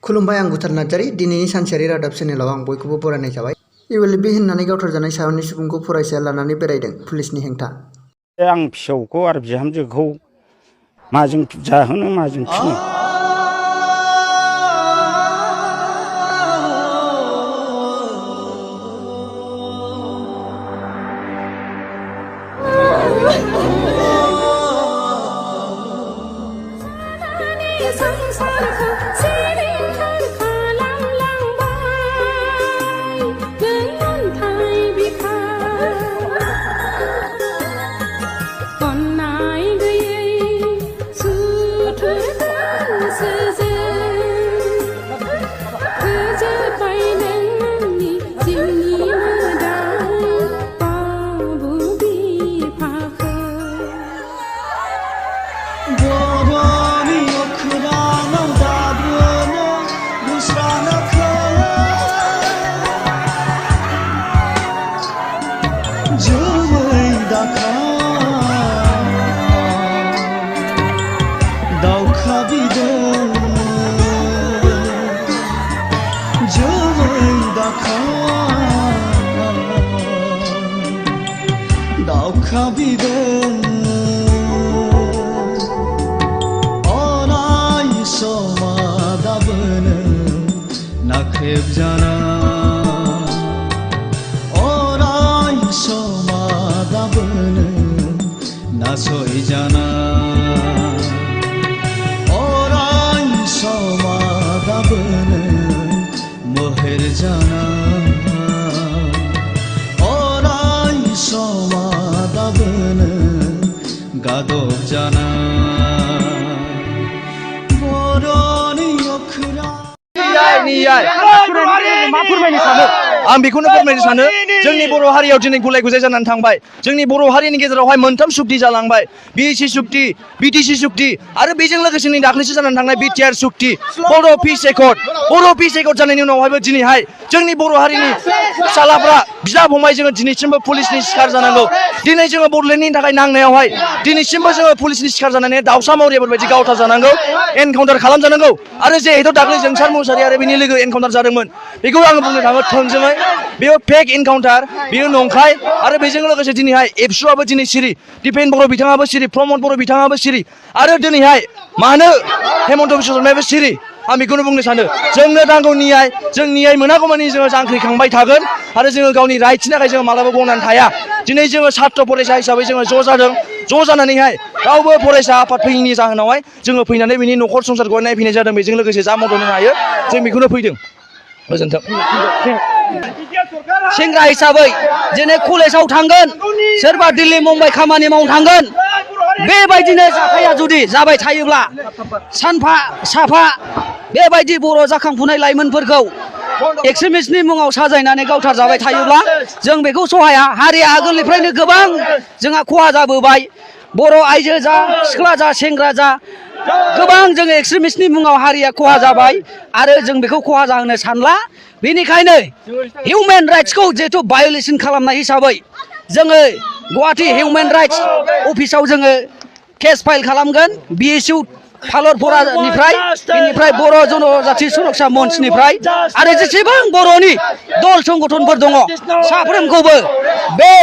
खुलुमबाय आं गुथार नार्जारी दिनैनि सानसेयारि रादाब चेनेलाव आं बयखौबो बरायनाय जाबाय। इउएलबि होननानै गावथारजानाय सावनि सुबुंखौ फरायसाया लानानै बेरायदों पुलिसनि हेंथा। आं फिसौखौ आरो बिहामजोखौ माजों जाहोनो माजों फिनो। नाख्रेबजाना अराय समादाबोनो नासयजाना अराय समादाबोनो मोहेरजाना अराय समादाबोनो गादबजाना बर'नि अखोरा आं बेखौनो फोरमायनो सानो जोंनि बर' हारियाव दिनै गुलाय गुजाय जानानै थांबाय। जोंनि बर' हारिनि गेजेरावहाय मोनथाम सुक्ति जालांबाय। बिएसि सुक्ति, बिटिसि सुक्ति आरो बेजों लोगोसे नै दाख्लैसो जानानै थांनाय बिटिआर सुक्ति, बर' पिस एकर्ड जानायनि उनावहायबो दिनैहाय जोंनि बर' हारिनि फिसालाफ्रा बिदा फंबाय जोङो दिनैसिमबो पुलिसनि शिकार जानांगौ। दिनै जोङो बड'लेण्डनि थाखाय नांनायावहाय दिनैसिमबो जोङो पुलिसनि शिकार जानानै दाउसा मावरियाफोरबायदि गावथार जानांगौ, एनकाउन्टार खालामजानांगौ आरो जिहेथु दाख्लै जोंसार मुसाहारि आरो बिनि लोगो एनकाउन्टार जादोंमोन बेखौ आङो बुंनो थाङो थोंजोङै बेयो फेक एनकाउन्टार, बेयो नंखाय आरो बेजों लोगोसे दिनैहाय एबसुआबो दिनै सिरि, दिपेन बर' बिथाङाबो सिरि, प्रमद बर' बिथाङाबो सिरि आरो दिनैहाय मानो हेमन्त बिश्व शर्मायाबो सिरि। आं बेखौनो बुंनो सानो जोंनो नांगौ नियाय, जों नियाय मोनागौमानि जोङो जांख्रिखांबाय थागोन आरो जोङो गावनि राइटनि थाखाय जोङो मालाबा गनानै थाया। दिनै जोङो सात्र फरायसा हिसाबै जोङो ज' जादों, ज' जानानैहाय रावबो फरायसा आफाद फैयैनि जाहोनावहाय जोङो फैनानै बिनि न'खर संसारखौ नायफैनाय जादों। बेजों लोगोसे जा मदद होनो हायो जों बेखौनो फैदों। गोजोन्थों। सेंग्रा हिसाबै दिनै कलेजाव थांगोन, सोरबा दिल्ली मुम्बाइ खामानि मावनो थांगोन। बेबायदिनो जाथाया जुदि जाबाय थायोब्ला सानफा साफा बेबायदि बर' जाखांफुनाय लाइमोनफोरखौ एक्सट्रिमिस्टनि मुङाव साजायनानै गावथार जाबाय थायोब्ला जों बेखौ सहाया। हारिया आगोलनिफ्रायनो गोबां जोंहा खहा जाबोबाय। बर' आइजो जा, सिख्ला जा, सेंग्रा जा, गोबां जोङो एक्सट्रिमिस्टनि मुङाव हारिया खहा जाबाय आरो जों बेखौ खहा जाहोनो सानला। बेनिखायनो हिउमेन राइट्सखौ जिहेथु भायलेसन खालामनाय हिसाबै जोङो गुवाहाटि हिउमेन राइट्स अफिसाव जोङो केस फाइल खालामगोन। बिएसइउ फालरफरानिफ्राय, बेनिफ्राय बर' जनजाति सुरक्षा मन्चनिफ्राय आरो जेसेबां बर'नि दल संगठनफोर दङ साफ्रोमखौबो बे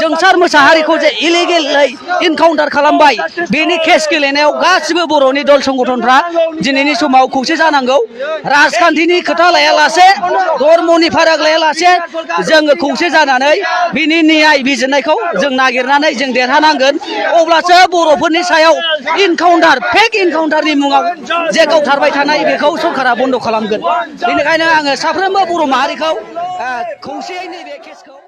जोंसार मोसाहारिखौ जे इलिगेलै इनकाउन्टार खालामबाय बेनि केस गेलेनायाव गासिबो बर'नि दल संगठनफ्रा दिनैनि समाव खौसे जानांगौ। राजखान्थिनि खोथा लायालासे, धर्मनि फाराग लायालासे जोङो खौसे जानानै बिनि न्याय बिजिरनायखौ जों नागिरनानै जों देरहानांगोन। अब्लासो बर'फोरनि सायाव इनकाउन्टार, एनकाउन्टारनि मुङाव जे गावथारबाय थानाय बेखौ सरकारा बन्द' खालामगोन। बेनिखायनो आङो साफ्रोमबो बर' माहारिखौ खौसेयै नैबे केसखौ